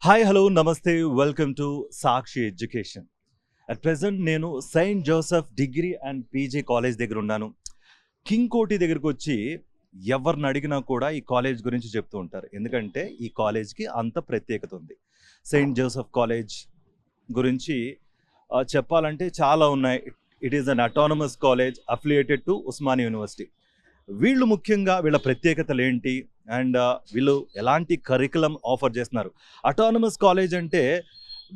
Hi hello నమస్తే welcome to Sakshi education. At present నేను saint Joseph degree and PG college దగ్గర ఉన్నాను. King కోటి దగ్గరికి వచ్చి ఎవరిని అడిగినా కూడా ఈ కాలేజ్ గురించి చెప్తూ ఉంటారు. ఎందుకంటే ఈ కాలేజ్కి అంత ప్రత్యేకత ఉంది. సెయింట్ జోసెఫ్ కాలేజ్ గురించి చెప్పాలంటే చాలా ఉన్నాయి. It is an autonomous college affiliated to Osmania university. వీళ్ళు ముఖ్యంగా వీళ్ళ ప్రత్యేకతలు ఏంటి అండ్ వీళ్ళు ఎలాంటి కరికులం ఆఫర్ చేస్తున్నారు. అటానమస్ కాలేజ్ అంటే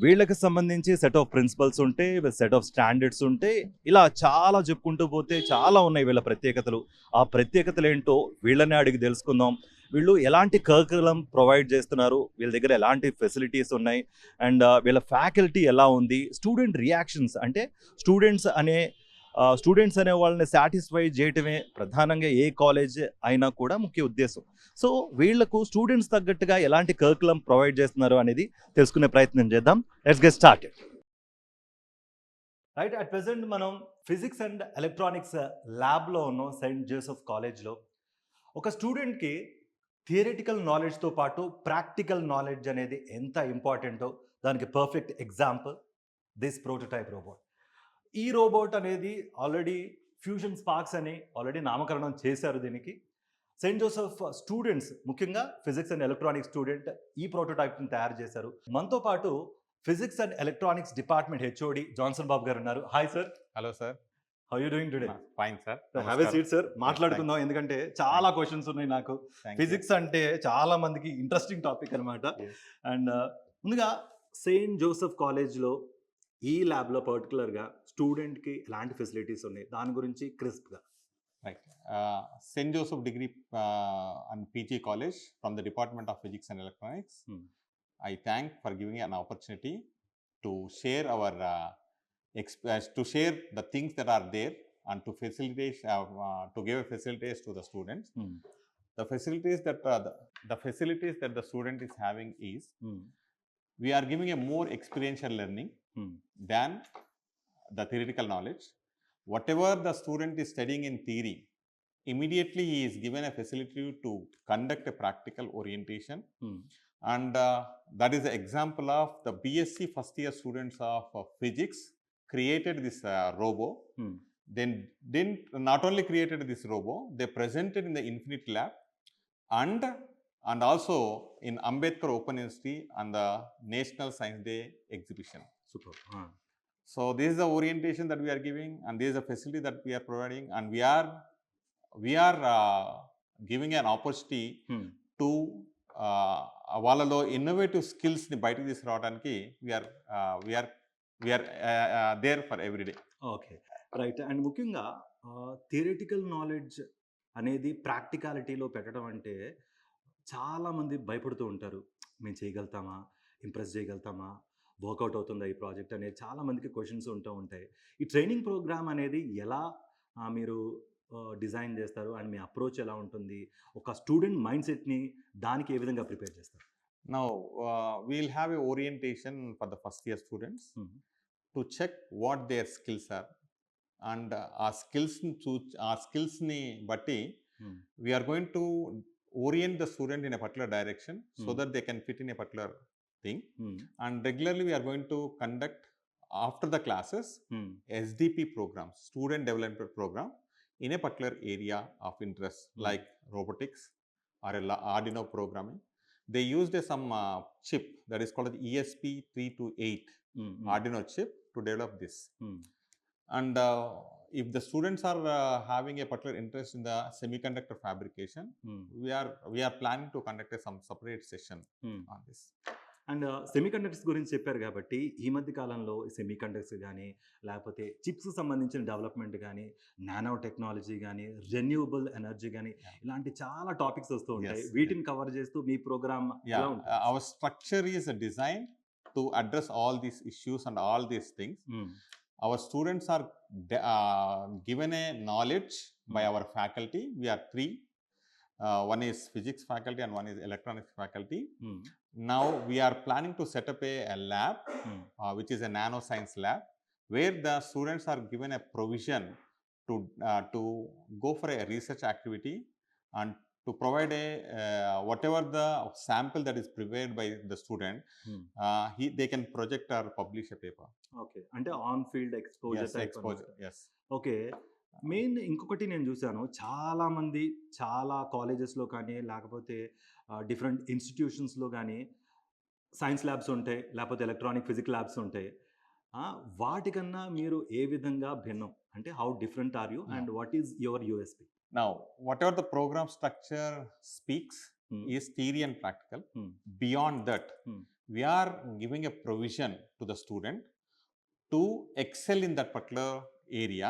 వీళ్ళకి సంబంధించి సెట్ ఆఫ్ ప్రిన్సిపల్స్ ఉంటాయి, సెట్ ఆఫ్ స్టాండర్డ్స్ ఉంటాయి. ఇలా చాలా చెప్పుకుంటూ పోతే చాలా ఉన్నాయి వీళ్ళ ప్రత్యేకతలు. ఆ ప్రత్యేకతలు ఏంటో వీళ్ళనే అడిగి తెలుసుకుందాం. వీళ్ళు ఎలాంటి కరికులం ప్రొవైడ్ చేస్తున్నారు, వీళ్ళ దగ్గర ఎలాంటి ఫెసిలిటీస్ ఉన్నాయి అండ్ వీళ్ళ ఫ్యాకల్టీ ఎలా ఉంది, స్టూడెంట్ రియాక్షన్స్ అంటే స్టూడెంట్స్ అనే వాళ్ళని సాటిస్ఫై చేయటమే ప్రధానంగా ఏ కాలేజ్ అయినా కూడా ముఖ్య ఉద్దేశం. సో వీళ్లకు స్టూడెంట్స్ తగ్గట్టుగా ఎలాంటి కరికులం ప్రొవైడ్ చేస్తున్నారు అనేది తెలుసుకునే ప్రయత్నం చేద్దాం. Let's get started. Right, at present మనం ఫిజిక్స్ అండ్ ఎలక్ట్రానిక్స్ ల్యాబ్లో ఉన్నాం సెయింట్ జోసెఫ్ కాలేజ్లో. ఒక స్టూడెంట్కి థియరిటికల్ నాలెడ్జ్తో పాటు ప్రాక్టికల్ నాలెడ్జ్ అనేది ఎంత ఇంపార్టెంటో దానికి perfect example this prototype robot. ఈ రోబోట్ అనేది ఆల్రెడీ ఫ్యూజన్ స్పార్క్స్ అని ఆల్రెడీ నామకరణం చేశారు దీనికి. సెయింట్ జోసెఫ్ స్టూడెంట్స్ ముఖ్యంగా ఫిజిక్స్ అండ్ ఎలక్ట్రానిక్స్ స్టూడెంట్ ఈ ప్రోటోటైప్ని తయారు చేశారు. మనతో పాటు physics and electronics department HOD Johnson Babu garu ఉన్నారు. Hi sir. Hello sir. How you doing today? Fine sir. Have a seat sir, మాట్లాడుకుందాం. ఎందుకంటే చాలా క్వశ్చన్స్ ఉన్నాయి నాకు. ఫిజిక్స్ అంటే చాలా మందికి ఇంట్రెస్టింగ్ టాపిక్ అనమాట. అండ్ ముందుగా సెయింట్ జోసెఫ్ కాలేజ్లో ఈ ల్యాబ్లో పర్టికులర్గా స్టూడెంట్కి ఎలాంటి ఫెసిలిటీస్ ఉన్నాయి దాని గురించి క్రిస్ప్గా. Right. Saint Joseph degree and PG college from the department of physics and electronics. I thank for giving an opportunity to share our to share the things that are there and to facilitate to give a facilities to the students. The facilities that the facilities that the student is having is we are giving a more experiential learning than the theoretical knowledge. Whatever the student is studying in theory, immediately he is given a facility to conduct a practical orientation. And that is the example of the BSc first year students of physics created this robo. Then not only created this robo, they presented in the Infinite Lab and also in Ambedkar Open University and the National Science Day exhibition. Super. So this is the orientation that we are giving, and this is a facility that we are providing, and we are giving an opportunity to వాళ్ళలో innovative స్కిల్స్ని బయటకు తీసుకురావడానికి we are there for every day. Okay, right. And ముఖ్యంగా theoretical knowledge అనేది ప్రాక్టికాలిటీలో పెట్టడం అంటే చాలామంది భయపడుతూ ఉంటారు. మేము చేయగలుగుతామా, ఇంప్రెస్ చేయగలుగుతామా, వర్కౌట్ అవుతుందా ఈ ప్రాజెక్ట్ అనేది చాలామందికి క్వశ్చన్స్ ఉంటూ ఉంటాయి. ఈ ట్రైనింగ్ ప్రోగ్రామ్ అనేది ఎలా మీరు డిజైన్ చేస్తారు అండ్ మీ అప్రోచ్ ఎలా ఉంటుంది, ఒక స్టూడెంట్ మైండ్ సెట్ని దానికి ఏ విధంగా ప్రిపేర్ చేస్తారు? Now we'll have a orientation for the first year students to check what their skills are, and our skills ni batti we are going to orient the student in a particular direction so that they can fit in a particular thing. And regularly we are going to conduct after the classes SDP programs, student development program, in a particular area of interest like robotics or Arduino programming. They used some chip that is called the ESP3288 Arduino chip to develop this. And if the students are having a particular interest in the semiconductor fabrication, we are planning to conduct some separate session on this. And semiconductors గురించి చెప్పారు కాబట్టి ఈ మధ్య కాలంలో semiconductors కానీ లేకపోతే chips సంబంధించిన development కానీ నానో టెక్నాలజీ కానీ రెన్యూవబుల్ ఎనర్జీ కానీ ఇలాంటి చాలా టాపిక్స్ వస్తూ ఉంటాయి. వీటిని కవర్ చేస్తూ మీ programme our structure is a design to address all these issues and all these things. Our students are given a knowledge by our faculty. We are three. One is physics faculty and one is electronics faculty. Now we are planning to set up a lab which is a nanoscience lab where the students are given a provision to go for a research activity and to provide a whatever the sample that is prepared by the student, they can project or publish a paper. Okay. అంటే on field exposure Yes, type exposure. అన్నమాట. Yes. Okay. Main ఇంకొకటి నేను చూసాను. చాలామంది చాలా కాలేజెస్‌లో కానీ, లేకపోతే డిఫరెంట్ ఇన్‌స్టిట్యూషన్స్‌లో గానీ సైన్స్ ల్యాబ్స్ ఉంటాయి. లేకపోతే ఎలక్ట్రానిక్, ఫిజిక్స్ ల్యాబ్స్ ఉంటాయి. వాటికన్నా మీరు ఏ విధంగా భిన్నం? అంటే how different are you and what is your USP? Now, whatever the program structure speaks Hmm. is theory and practical. Hmm. Beyond that, Hmm. we are giving a provision to the student to excel in that particular area.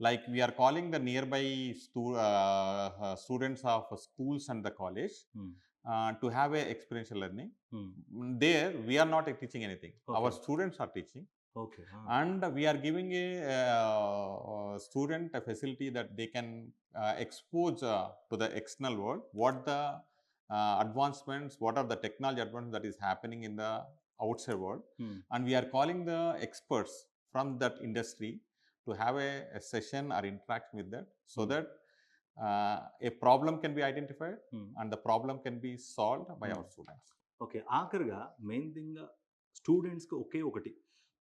Like we are calling the nearby students of schools and the college to have a experiential learning. There, we are not teaching anything. Our Okay. students are teaching. Okay. And we are giving a student a facility that they can expose to the external world what the advancements, what are the technology advancements that is happening in the outside world. And we are calling the experts from that industry to have a session or interaction with that, so that a problem can be identified and the problem can be solved by our students. Okay. ఆఖరిగా main thing స్టూడెంట్స్‌కి ఒకే ఒకటి,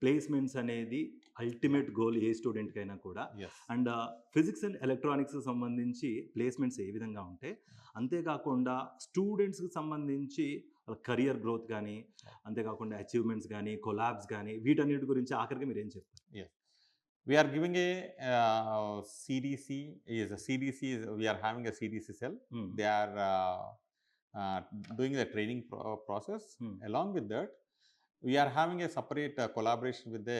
placements అనేది ultimate goal ఏ స్టూడెంట్‌కైనా కూడా. Yes. And physics and ఎలక్ట్రానిక్స్‌కి సంబంధించి placements ఏ విధంగా ఉంటాయి, అంతేకాకుండా స్టూడెంట్స్‌కి సంబంధించి వాళ్ళ కెరియర్ గ్రోత్ కానీ, అంతేకాకుండా అచీవ్మెంట్స్ కానీ, కొలాబ్స్ కానీ, వీటన్నిటి గురించి ఆఖరిగా మీరేం చెప్తారు? We are giving a CDC. We are having a CDC cell. They are doing the training process. Along with that, we are having a separate collaboration with the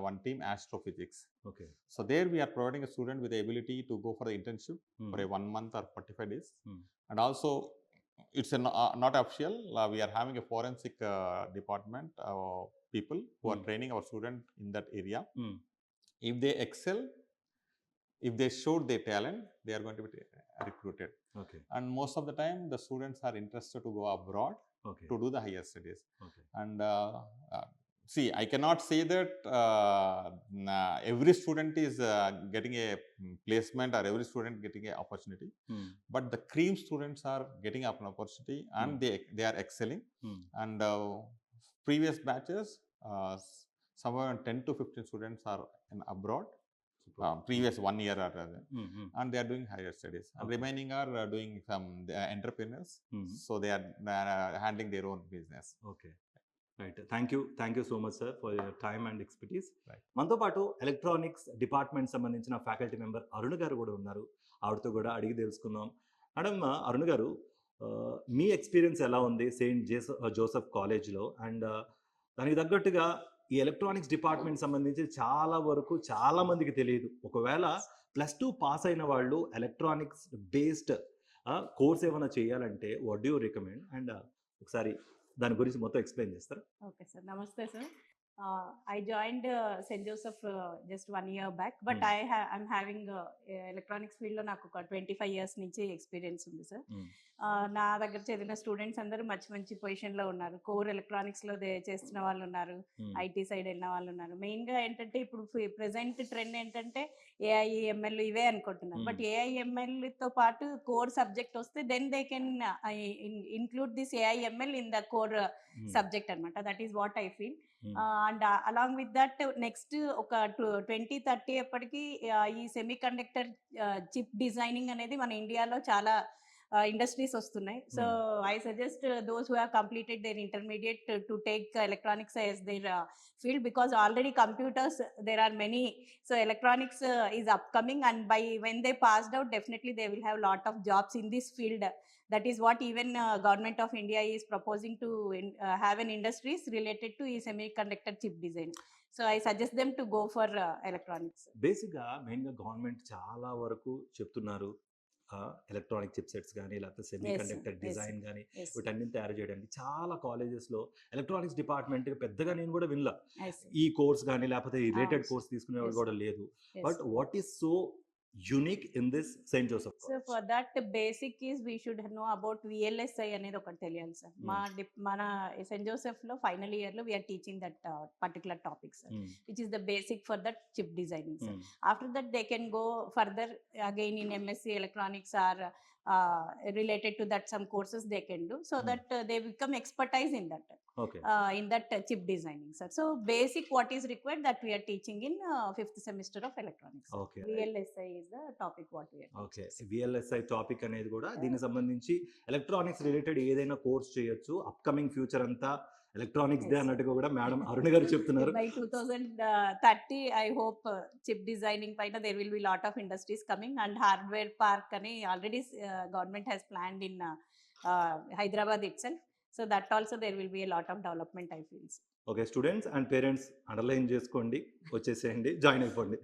one team, Astrophysics. Okay. So there we are providing a student with the ability to go for the internship for a 1 month or 45 days. And also, it's not official. We are having a forensic department people who are training our student in that area. If they excel, if they showed their talent, they are going to be recruited. Okay. And most of the time, the students are interested to go abroad. Okay. To do the higher studies. Okay. And see, I cannot say that every student is getting a placement or every student getting an opportunity. But the cream students are getting an opportunity and they are excelling. And previous batches, somewhere 10 to 15 students are in abroad. Previous 1 year or rather, and they are doing higher studies. And remaining are doing some entrepreneurs. So they are handling their own business. Okay. Right. Thank you so much sir for your time and expertise. Right. మనతో పాటు electronics department సంబంధించిన faculty member Arun గారు కూడా ఉన్నారు. ఆవిడతో కూడా అడిగి తెలుసుకుందాం. మేడం, అరుణ్ గారు, మీ ఎక్స్పీరియన్స్ ఎలా ఉంది సెయింట్ జోసెఫ్ కాలేజ్లో? అండ్ దానికి తగ్గట్టుగా ఈ ఎలక్ట్రానిక్స్ డిపార్ట్మెంట్ సంబంధించి చాలా వరకు చాలా మందికి తెలియదు. ఒకవేళ +2 పాస్ అయిన వాళ్ళు ఎలక్ట్రానిక్స్ బేస్డ్ కోర్స్ ఏమైనా చేయాలంటే what do you recommend? And ఒకసారి దాని గురించి మొత్తం ఎక్స్ప్లెయిన్ చేస్తారా? ఓకే సార్, నమస్తే sir. I joined St. Joseph just 1 year back, but I'm having electronics field లో నాకు ఒక 25 years నుంచి ఎక్స్పీరియన్స్ ఉంది సార్. నా దగ్గర చదివిన స్టూడెంట్స్ అందరూ మంచి పొజిషన్లో ఉన్నారు. కోర్ ఎలక్ట్రానిక్స్లో చేస్తున్న వాళ్ళు ఉన్నారు, ఐటీ సైడ్ వెళ్ళిన వాళ్ళు ఉన్నారు. మెయిన్గా ఏంటంటే ఇప్పుడు ప్రెసెంట్ ట్రెండ్ ఏంటంటే ఏఐ, ఎంఎల్ ఇవే అనుకుంటున్నారు. బట్ ఏఐ, ఎంఎల్తో పాటు కోర్ సబ్జెక్ట్ వస్తే then they can include this AI, ML in the core subject అనమాట. That is what I feel. And along with that next ఒక 2030 ఎప్పటికీ ఈ సెమీ కండక్టర్ చిప్ డిజైనింగ్ అనేది మన ఇండియాలో చాలా ఇండస్ట్రీస్ వస్తున్నాయి. So I suggest those who have completed their intermediate to take electronics as their field, because already computers there are many, so electronics is upcoming, and by when they passed out definitely they will have lot of jobs in this field. That is what even government of India is proposing to have an industries related to semiconductor chip design. So I suggest them to go for electronics. బేసిక్గా మెయిన్గా government చాలా వరకు చెప్తున్నారు electronic chip sets కానీ, లేకపోతే semi conductor design కానీ, వీటన్నిటిని తయారు చేయడానికి చాలా కాలేజెస్లో ఎలక్ట్రానిక్స్ డిపార్ట్మెంట్ పెద్దగా నేను కూడా వినలా. ఈ కోర్స్ కానీ లేకపోతే రిలేటెడ్ కోర్స్ తీసుకునేవాడు కూడా లేదు. But what is so unique in this St. Joseph College? So for that basic is we should know about VLSI అనేది ఒకటి తెలియాలి సార్. మన సెయింట్ జోసెఫ్ లో ఫైనల్ ఇయర్ లో we are teaching that particular topic sir, which is the basic for that chip designing sir. After that they can go further again in MSc electronics or related to that some courses they can do, so that they become expertise in that okay chip designing, sir. So basic what is required that we are teaching in 5th semester of electronics. Okay VLSI is the topic what we are okay teaching. VLSI topic అనేది కూడా దీనికి సంబంధించి electronics related ఏదైనా course చేయొచ్చు. Upcoming future అంతా electronics day Yes. అన్నట్టుగా కూడా madam Arun గారు చెప్తున్నారు. By 2030 I hope chip designing paina there will be lot of industries coming, and hardware park ani already government has planned in Hyderabad itself, so that also there will be a lot of development I feel. Okay students and parents underline చేసుకోండి, వచ్చేసేయండి, join అయిపోండి.